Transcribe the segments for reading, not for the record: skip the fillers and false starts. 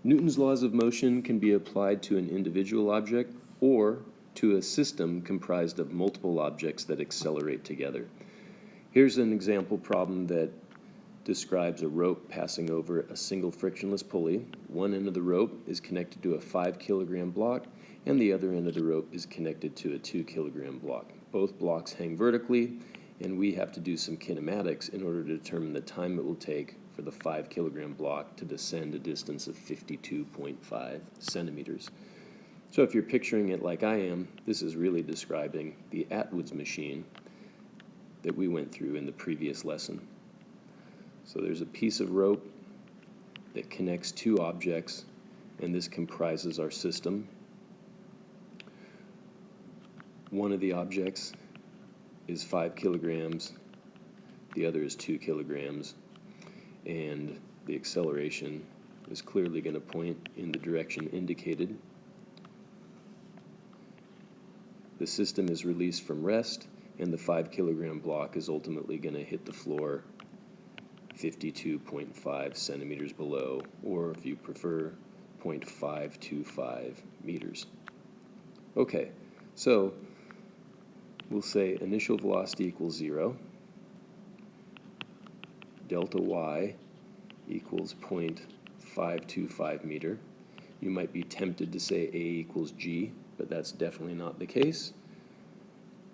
Newton's laws of motion can be applied to an individual object or to a system comprised of multiple objects that accelerate together. Here's an example problem that describes a rope passing over a single frictionless pulley. One end of the rope is connected to a 5-kilogram block, and the other end of the rope is connected to a 2-kilogram block. Both blocks hang vertically, and we have to do some kinematics in order to determine the time it will take for the 5-kilogram block to descend a distance of 52.5 centimeters. So if you're picturing it like I am, this is really describing the Atwood's machine that we went through in the previous lesson. So there's a piece of rope that connects two objects, and this comprises our system. One of the objects is 5 kilograms, the other is 2 kilograms, and the acceleration is clearly going to point in the direction indicated. The system is released from rest, and the 5-kilogram block is ultimately going to hit the floor 52.5 centimeters below, or if you prefer, 0.525 meters. Okay, so we'll say initial velocity equals 0, delta y equals 0.525 meter. You might be tempted to say a equals g, but that's definitely not the case.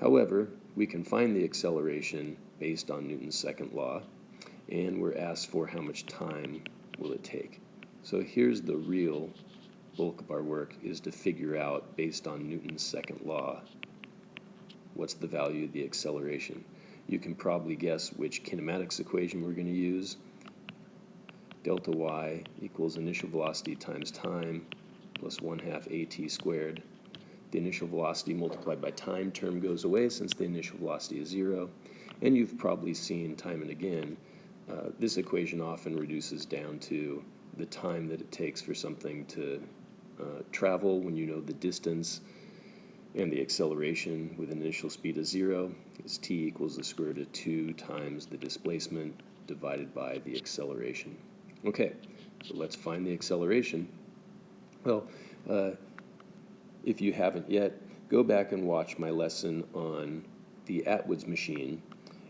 However, we can find the acceleration based on Newton's second law, and we're asked for how much time will it take. So here's the real bulk of our work, is to figure out, based on Newton's second law, what's the value of the acceleration. You can probably guess which kinematics equation we're going to use. Delta y equals initial velocity times time plus 1/2 at squared. The initial velocity multiplied by time term goes away since the initial velocity is 0. And you've probably seen time and again, this equation often reduces down to the time that it takes for something to travel when you know the distance, and the acceleration with an initial speed of 0 is t equals the square root of 2 times the displacement divided by the acceleration. Okay, so let's find the acceleration. Well, if you haven't yet, go back and watch my lesson on the Atwood's machine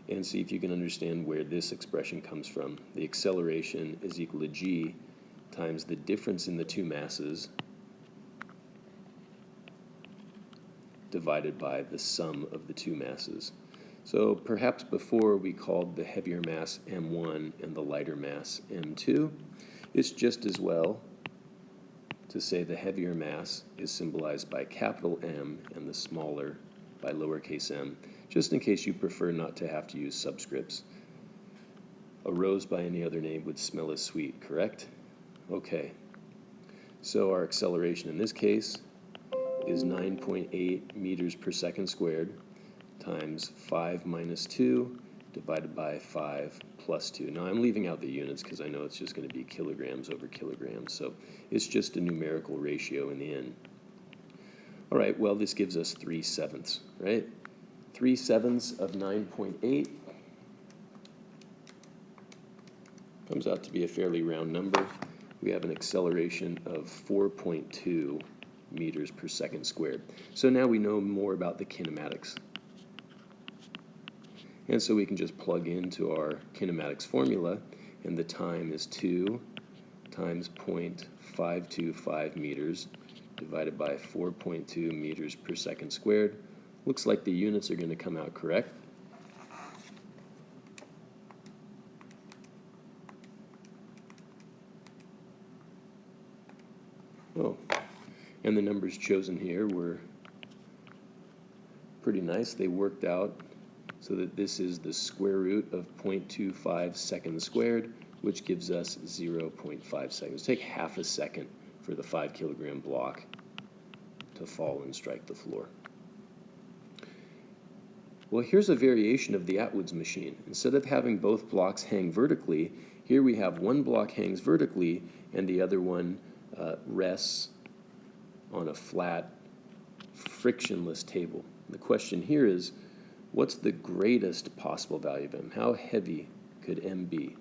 and see if you can understand where this expression comes from. The acceleration is equal to g times the difference in the two masses divided by the sum of the two masses. So perhaps before we called the heavier mass m1 and the lighter mass m2, it's just as well to say the heavier mass is symbolized by capital M and the smaller by lowercase m, just in case you prefer not to have to use subscripts. A rose by any other name would smell as sweet, correct? Okay, so our acceleration in this case is 9.8 meters per second squared times 5 minus 2 divided by 5 plus 2. Now I'm leaving out the units because I know it's just going to be kilograms over kilograms, so it's just a numerical ratio in the end. All right, well, this gives us 3/7, right? 3/7 of 9.8 comes out to be a fairly round number. We have an acceleration of 4.2 meters per second squared. So now we know more about the kinematics. And so we can just plug into our kinematics formula, and the time is 2 times 0.525 meters divided by 4.2 meters per second squared. Looks like the units are going to come out correct. Oh, and the numbers chosen here were pretty nice. They worked out so that this is the square root of 0.25 seconds squared, which gives us 0.5 seconds. Take half a second for the 5-kilogram block to fall and strike the floor. Well, here's a variation of the Atwood's machine. Instead of having both blocks hang vertically, here we have one block hangs vertically and the other one rests on a flat, frictionless table. The question here is, what's the greatest possible value of m? How heavy could m be?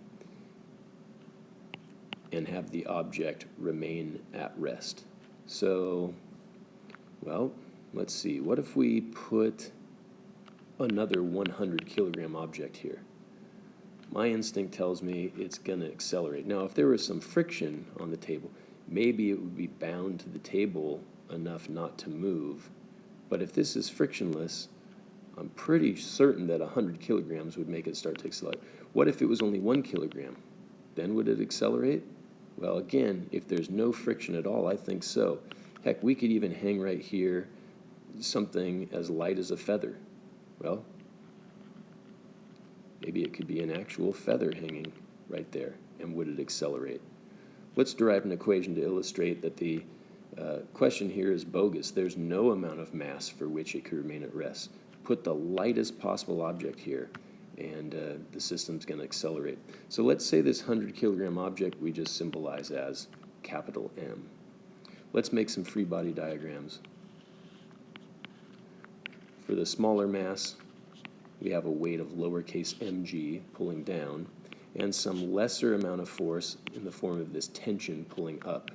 and have the object remain at rest. So, well, let's see. What if we put another 100 kilogram object here? My instinct tells me it's going to accelerate. Now, if there was some friction on the table, maybe it would be bound to the table enough not to move. But if this is frictionless, I'm pretty certain that 100 kilograms would make it start to accelerate. What if it was only 1 kilogram? Then would it accelerate? Well, again, if there's no friction at all, I think so. Heck, we could even hang right here something as light as a feather. Well, maybe it could be an actual feather hanging right there, and would it accelerate? Let's derive an equation to illustrate that the question here is bogus. There's no amount of mass for which it could remain at rest. Put the lightest possible object here, and the system's going to accelerate. So let's say this 100 kilogram object we just symbolize as capital M. Let's make some free body diagrams. For the smaller mass, we have a weight of lowercase mg pulling down, and some lesser amount of force in the form of this tension pulling up.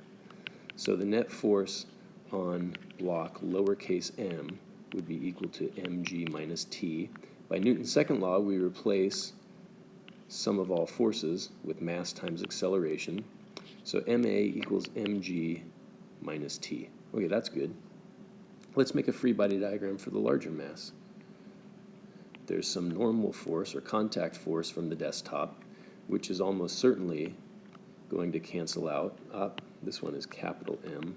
So the net force on block lowercase m would be equal to mg minus t. By Newton's second law, we replace sum of all forces with mass times acceleration. So ma equals mg minus t. Okay, that's good. Let's make a free body diagram for the larger mass. There's some normal force or contact force from the desktop, which is almost certainly going to cancel out. This one is capital M.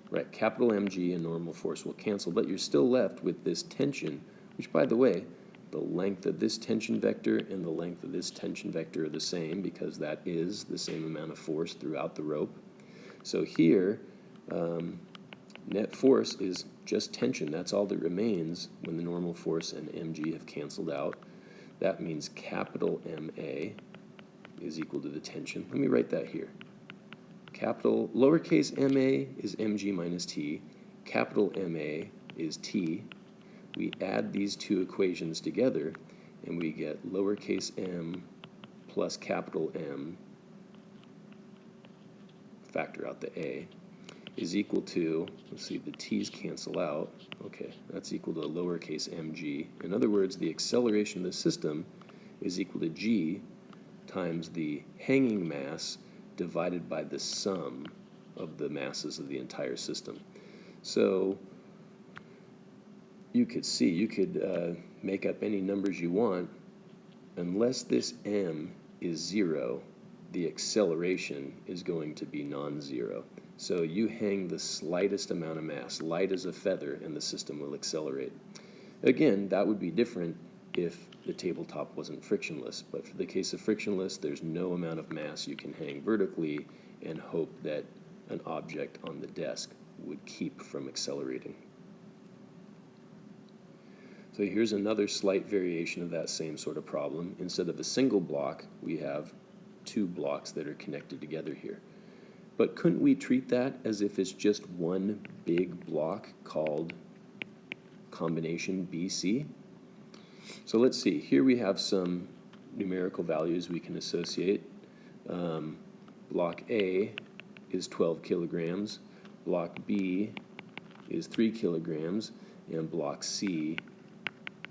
Right, capital mg and normal force will cancel, but you're still left with this tension, which, by the way, the length of this tension vector and the length of this tension vector are the same because that is the same amount of force throughout the rope. So here, net force is just tension. That's all that remains when the normal force and mg have canceled out. That means capital MA is equal to the tension. Let me write that here. Capital lowercase ma is mg minus t. Capital MA is t. We add these two equations together, and we get lowercase m plus capital M, factor out the a, is equal to, let's see, the t's cancel out. Okay, that's equal to lowercase mg. In other words, the acceleration of the system is equal to g times the hanging mass divided by the sum of the masses of the entire system. So you could see, you could make up any numbers you want. Unless this m is 0, the acceleration is going to be non-zero. So you hang the slightest amount of mass, light as a feather, and the system will accelerate. Again, that would be different if the tabletop wasn't frictionless, but for the case of frictionless, there's no amount of mass you can hang vertically and hope that an object on the desk would keep from accelerating. So here's another slight variation of that same sort of problem. Instead of a single block, we have two blocks that are connected together here. But couldn't we treat that as if it's just one big block called combination BC? So let's see. Here we have some numerical values we can associate. Block A is 12 kilograms. Block B is 3 kilograms. And block C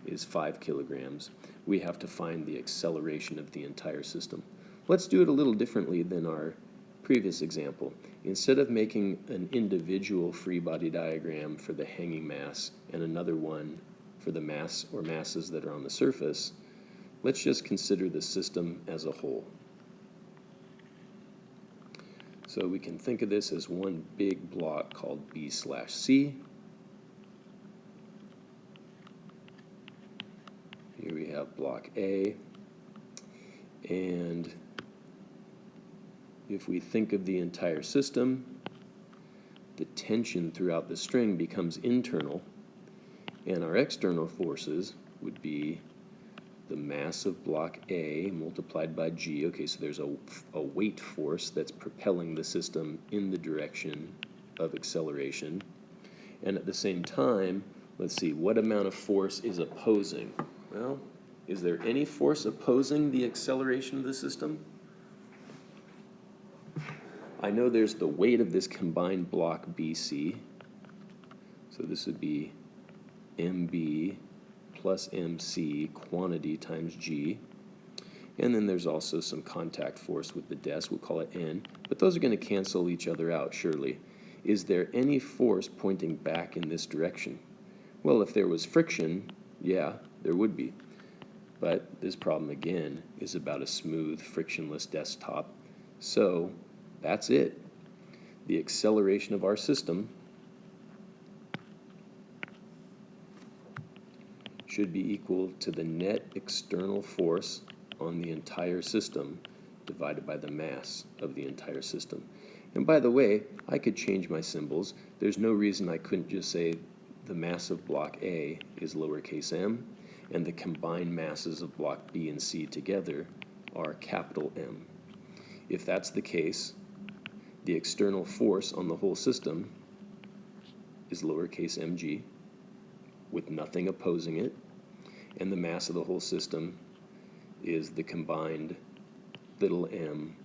is 5 kilograms. We have to find the acceleration of the entire system. Let's do it a little differently than our previous example. Instead of making an individual free body diagram for the hanging mass and another one for the mass or masses that are on the surface, let's just consider the system as a whole. So we can think of this as one big block called B/C. Here we have block A, and if we think of the entire system, the tension throughout the string becomes internal, and our external forces would be the mass of block A multiplied by G. Okay, so there's a weight force that's propelling the system in the direction of acceleration. And at the same time, let's see, what amount of force is opposing? Well, is there any force opposing the acceleration of the system? I know there's the weight of this combined block BC. So this would be MB plus MC, quantity times G. And then there's also some contact force with the desk, we'll call it N, but those are going to cancel each other out, surely. Is there any force pointing back in this direction? Well, if there was friction, yeah, there would be. But this problem, again, is about a smooth, frictionless desktop. So that's it. The acceleration of our system should be equal to the net external force on the entire system divided by the mass of the entire system. And by the way, I could change my symbols. There's no reason I couldn't just say the mass of block A is lowercase m, and the combined masses of block B and C together are capital M. If that's the case, the external force on the whole system is lowercase mg, with nothing opposing it, and the mass of the whole system is the combined little m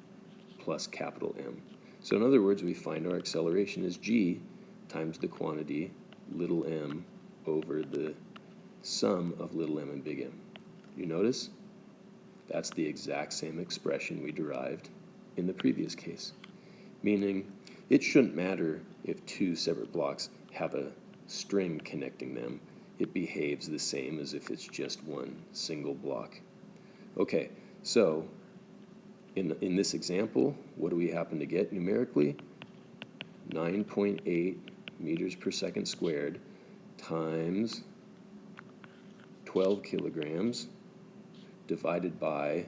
plus capital M. So in other words, we find our acceleration is g times the quantity little m over the sum of little m and big M. You notice? That's the exact same expression we derived in the previous case, meaning it shouldn't matter if two separate blocks have a string connecting them. It behaves the same as if it's just one single block. Okay, so in this example, what do we happen to get numerically? 9.8 meters per second squared times 12 kilograms divided by,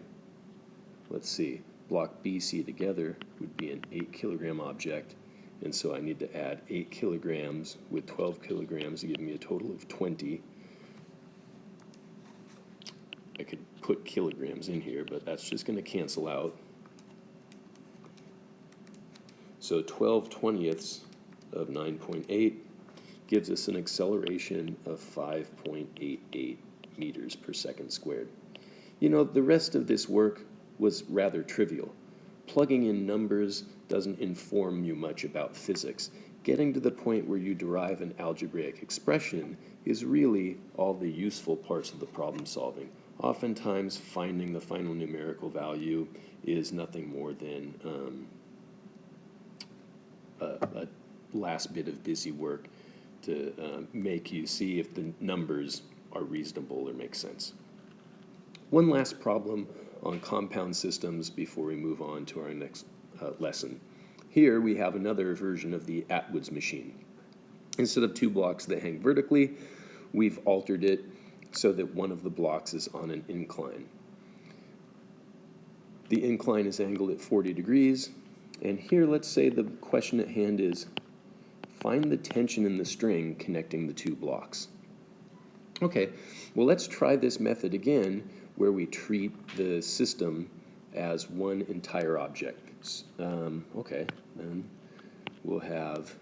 let's see, block BC together would be an 8 kilogram object. And so I need to add 8 kilograms with 12 kilograms to give me a total of 20. I could put kilograms in here, but that's just going to cancel out. So 12/20ths of 9.8 gives us an acceleration of 5.88 meters per second squared. You know, the rest of this work was rather trivial. Plugging in numbers doesn't inform you much about physics. Getting to the point where you derive an algebraic expression is really all the useful parts of the problem solving. Oftentimes, finding the final numerical value is nothing more than a last bit of busy work to make you see if the numbers are reasonable or make sense. One last problem on compound systems before we move on to our next lesson. Here we have another version of the Atwood's machine. Instead of two blocks that hang vertically, we've altered it so that one of the blocks is on an incline. The incline is angled at 40 degrees, and here let's say the question at hand is, find the tension in the string connecting the two blocks. Okay, well let's try this method again where we treat the system as one entire object. Okay, then we'll have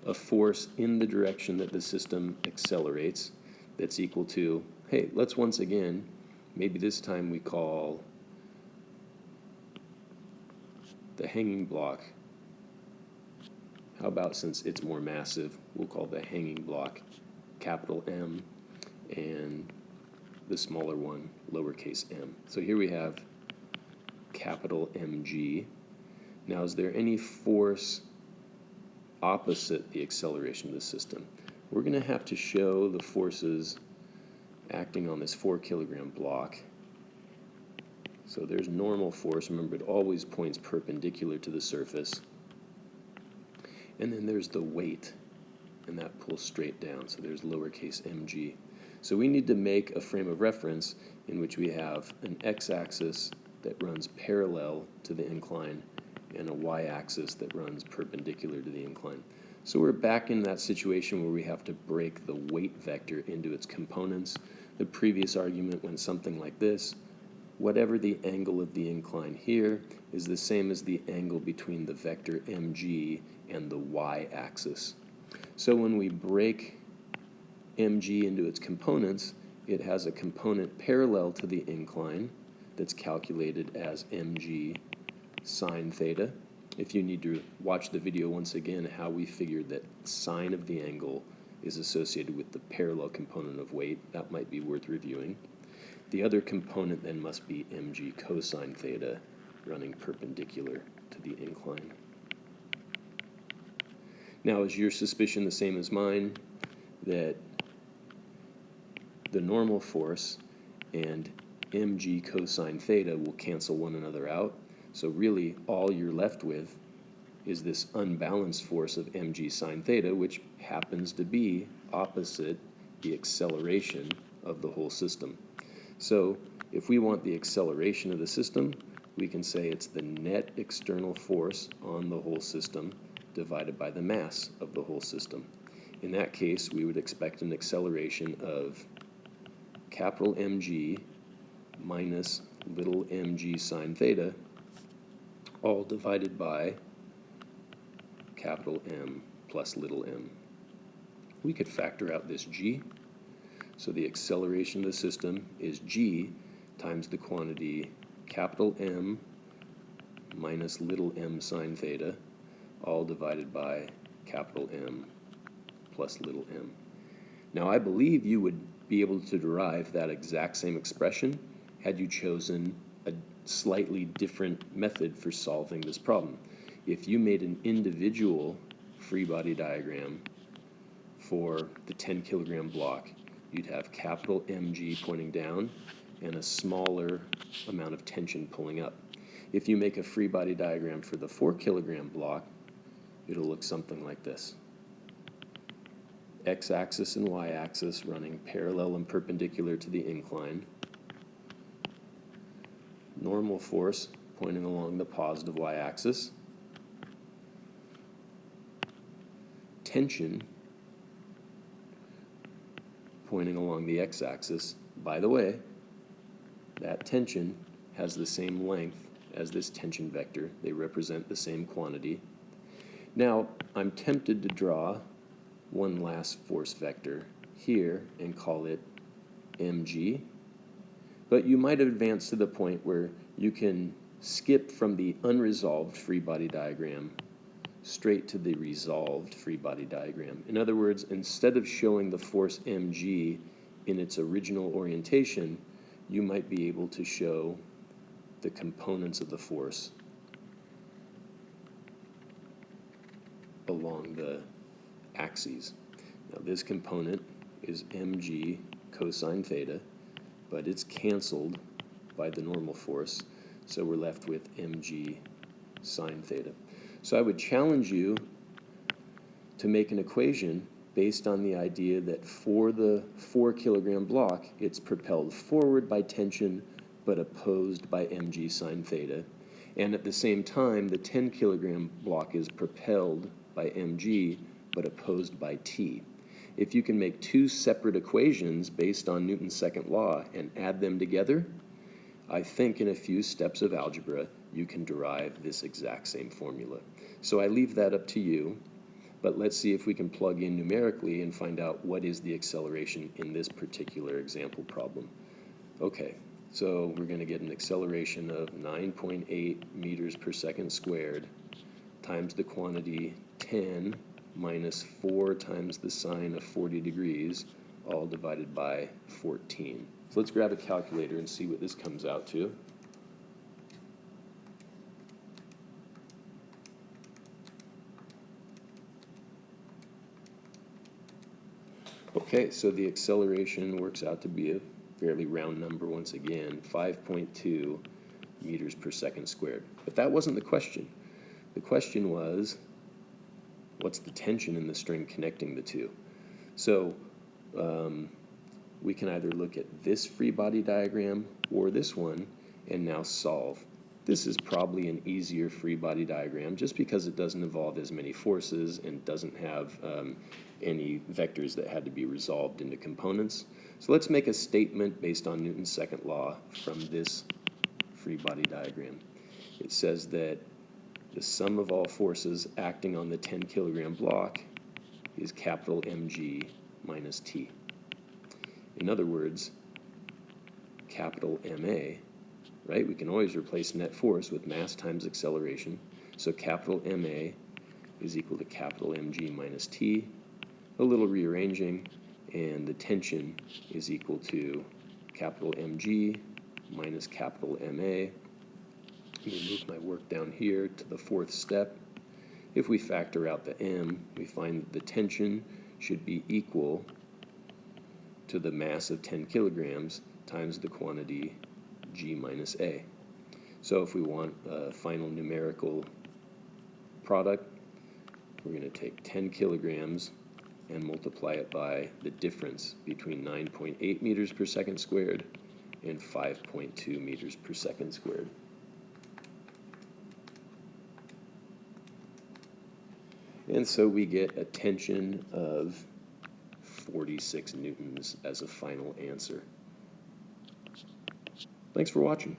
a force in the direction that the system accelerates that's equal to, hey, let's once again, maybe this time we call the hanging block, how about since it's more massive, we'll call the hanging block capital M and the smaller one lowercase m. So here we have capital Mg. Now, is there any force opposite the acceleration of the system? We're going to have to show the forces acting on this 4 kilogram block. So there's normal force. Remember, it always points perpendicular to the surface. And then there's the weight, and that pulls straight down. So there's lowercase mg. So we need to make a frame of reference in which we have an x-axis that runs parallel to the incline and a y-axis that runs perpendicular to the incline. So we're back in that situation where we have to break the weight vector into its components. The previous argument went something like this. Whatever the angle of the incline here is the same as the angle between the vector mg and the y-axis. So when we break mg into its components, it has a component parallel to the incline that's calculated as mg sine theta. If you need to watch the video once again, how we figured that sine of the angle is associated with the parallel component of weight, that might be worth reviewing. The other component then must be mg cosine theta running perpendicular to the incline. Now, is your suspicion the same as mine that the normal force and mg cosine theta will cancel one another out? So really, all you're left with is this unbalanced force of mg sine theta, which happens to be opposite the acceleration of the whole system. So if we want the acceleration of the system, we can say it's the net external force on the whole system divided by the mass of the whole system. In that case, we would expect an acceleration of capital Mg minus little mg sine theta, all divided by capital M plus little m. We could factor out this g. So the acceleration of the system is g times the quantity capital M minus little m sine theta, all divided by capital M plus little m. Now, I believe you would be able to derive that exact same expression had you chosen a slightly different method for solving this problem. If you made an individual free body diagram for the 10 kilogram block, you'd have capital Mg pointing down and a smaller amount of tension pulling up. If you make a free body diagram for the 4 kilogram block, it'll look something like this. X-axis and y-axis running parallel and perpendicular to the incline. Normal force pointing along the positive y-axis. Tension pointing along the x-axis. By the way, that tension has the same length as this tension vector. They represent the same quantity. Now, I'm tempted to draw one last force vector here and call it mg, but you might have advanced to the point where you can skip from the unresolved free body diagram straight to the resolved free body diagram. In other words, instead of showing the force mg in its original orientation, you might be able to show the components of the force along the axes. Now, this component is mg cosine theta, but it's canceled by the normal force, so we're left with mg sine theta. So I would challenge you to make an equation based on the idea that for the 4 kilogram block, it's propelled forward by tension but opposed by mg sine theta, and at the same time, the 10 kilogram block is propelled by mg but opposed by t. If you can make two separate equations based on Newton's second law and add them together, I think in a few steps of algebra you can derive this exact same formula. So I leave that up to you, but let's see if we can plug in numerically and find out what is the acceleration in this particular example problem. Okay, so we're going to get an acceleration of 9.8 meters per second squared times the quantity 10 minus 4 times the sine of 40 degrees, all divided by 14. So let's grab a calculator and see what this comes out to. Okay, so the acceleration works out to be a fairly round number once again, 5.2 meters per second squared. But that wasn't the question. The question was, what's the tension in the string connecting the two? So we can either look at this free body diagram or this one and now solve. This is probably an easier free body diagram just because it doesn't involve as many forces and doesn't have any vectors that had to be resolved into components. So let's make a statement based on Newton's second law from this free body diagram. It says that the sum of all forces acting on the 10 kilogram block is capital Mg minus T. In other words, capital Ma right? We can always replace net force with mass times acceleration. So capital MA is equal to capital Mg minus T. A little rearranging, and the tension is equal to capital Mg minus capital MA. Let me move my work down here to the fourth step. If we factor out the M, we find that the tension should be equal to the mass of 10 kilograms times the quantity G minus A. So if we want a final numerical product, we're going to take 10 kilograms and multiply it by the difference between 9.8 meters per second squared and 5.2 meters per second squared. And so we get a tension of 46 newtons as a final answer. Thanks for watching.